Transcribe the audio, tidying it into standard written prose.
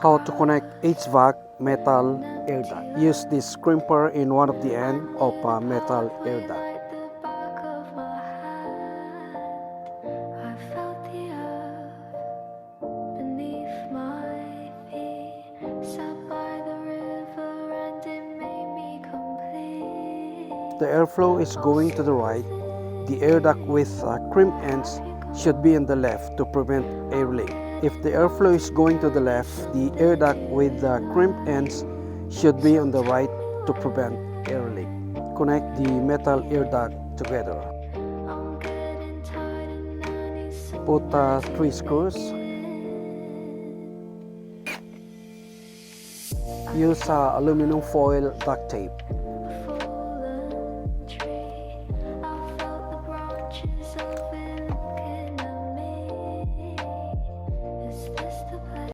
How to connect HVAC metal air duct. Use this crimper in one of the end of a metal air duct. The airflow is going to the right. The air duct with crimp ends should be on the left to prevent air leak. If the airflow is going to the left, the air duct with the crimp ends should be on the right to prevent air leak. Connect the metal air duct together. Put 3 screws. Use aluminum foil duct tape.